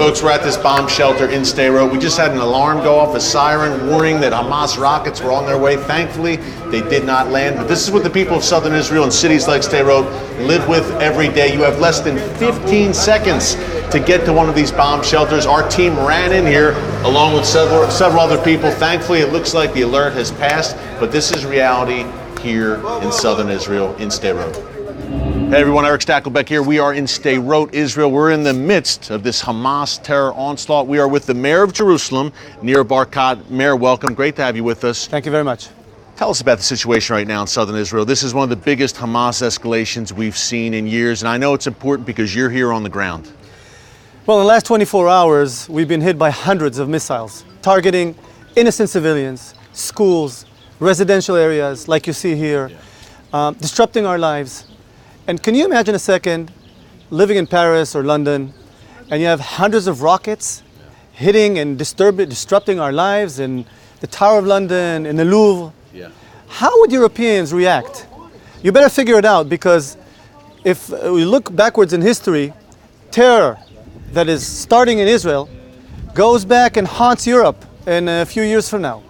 Folks, we're at this bomb shelter in Sderot. We just had an alarm go off, a siren warning that Hamas rockets were on their way. Thankfully, they did not land. But this is what the people of southern Israel and cities like Sderot live with every day. You have less than 15 seconds to get to one of these bomb shelters. Our team ran in here along with several other people. Thankfully, it looks like the alert has passed, but this is reality here in southern Israel, in Sderot. Hey everyone, Erick Stakelbeck here. We are in Sderot, Israel. We're in the midst of this Hamas terror onslaught. We are with the mayor of Jerusalem, Nir Barkat. Mayor, welcome. Great to have you with us. Thank you very much. Tell us about the situation right now in southern Israel. This is one of the biggest Hamas escalations we've seen in years, and I know it's important because you're here on the ground. Well, in the last 24 hours, we've been hit by hundreds of missiles, targeting innocent civilians, schools, residential areas, like you see here, disrupting our lives. And can you imagine a second living in Paris or London, and you have hundreds of rockets hitting and disrupting our lives in the Tower of London, in the Louvre? How would Europeans react? You better figure it out, because if we look backwards in history, terror that is starting in Israel goes back and haunts Europe in a few years from now.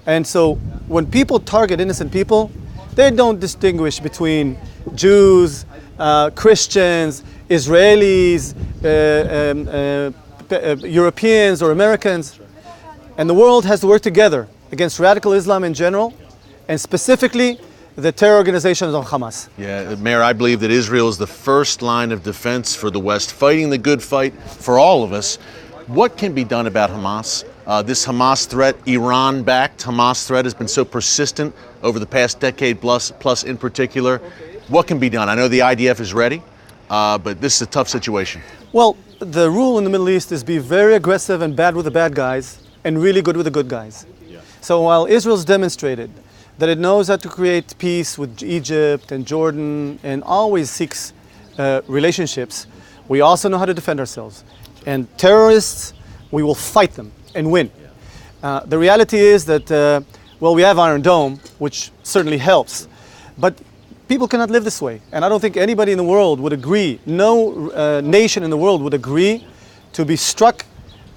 And so when people target innocent people, they don't distinguish between Jews, Christians, Israelis, Europeans or Americans. And the world has to work together against radical Islam in general, and specifically the terror organizations of Hamas. Yeah, Mayor, I believe that Israel is the first line of defense for the West, fighting the good fight for all of us. What can be done about Hamas? This Hamas threat, Iran-backed Hamas threat, has been so persistent over the past decade plus in particular. What can be done? I know the IDF is ready, but this is a tough situation. Well, the rule in the Middle East is be very aggressive and bad with the bad guys and really good with the good guys. So while Israel's demonstrated that it knows how to create peace with Egypt and Jordan and always seeks relationships, we also know how to defend ourselves. And terrorists, we will fight them and win. The reality is that, well, we have Iron Dome, which certainly helps, but people cannot live this way. And I don't think anybody in the world would agree, no nation in the world would agree to be struck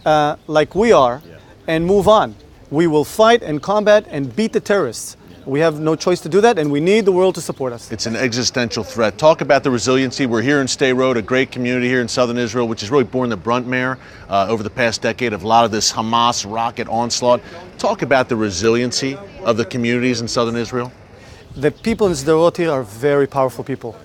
like we are and move on. We will fight and combat and beat the terrorists. We have no choice to do that, and we need the world to support us. It's an existential threat. Talk about the resiliency. We're here in Sderot, a great community here in southern Israel, which has really borne the brunt, Mayor, over the past decade of a lot of this Hamas rocket onslaught. Talk about the resiliency of the communities in southern Israel. The people in Sderot here are very powerful people.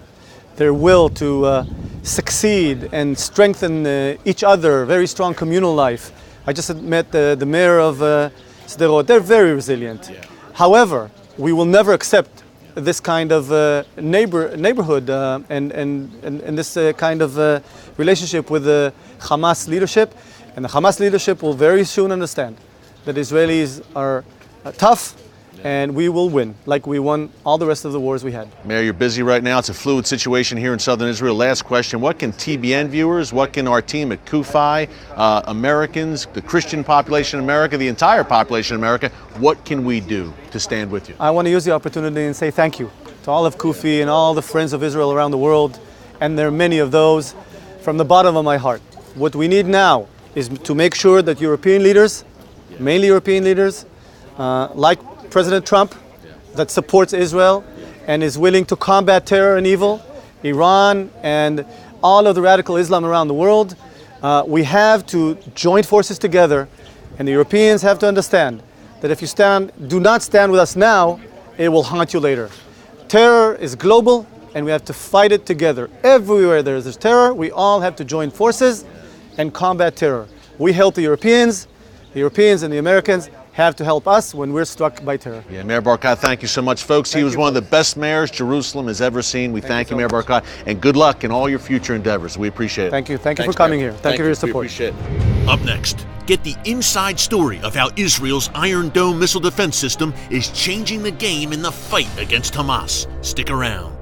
Their will to succeed and strengthen each other, very strong communal life. I just met the mayor of Sderot. They're very resilient. However, we will never accept this kind of neighborhood and this kind of relationship with the Hamas leadership. And the Hamas leadership will very soon understand that Israelis are tough, and we will win, like we won all the rest of the wars we had. Mayor, you're busy right now. It's a fluid situation here in southern Israel. Last question, what can TBN viewers, what can our team at Kufi, Americans, the Christian population in America, the entire population in America, what can we do to stand with you? I want to use the opportunity and say thank you to all of Kufi and all the friends of Israel around the world, and there are many of those, from the bottom of my heart. What we need now is to make sure that European leaders, mainly European leaders, like President Trump, that supports Israel and is willing to combat terror and evil, Iran and all of the radical Islam around the world. We have to join forces together, and the Europeans have to understand that if you do not stand with us now, it will haunt you later. Terror is global, and we have to fight it together. Everywhere there is terror, we all have to join forces and combat terror. We help the Europeans and the Americans have to help us when we're struck by terror. Yeah, Mayor Barkat, thank you so much, folks. He was one of the best mayors Jerusalem has ever seen. We thank you, Mayor Barkat, and good luck in all your future endeavors. We appreciate it. Thank you. Thank you for coming here. Thank you for your support. We appreciate it. Up next, get the inside story of how Israel's Iron Dome missile defense system is changing the game in the fight against Hamas. Stick around.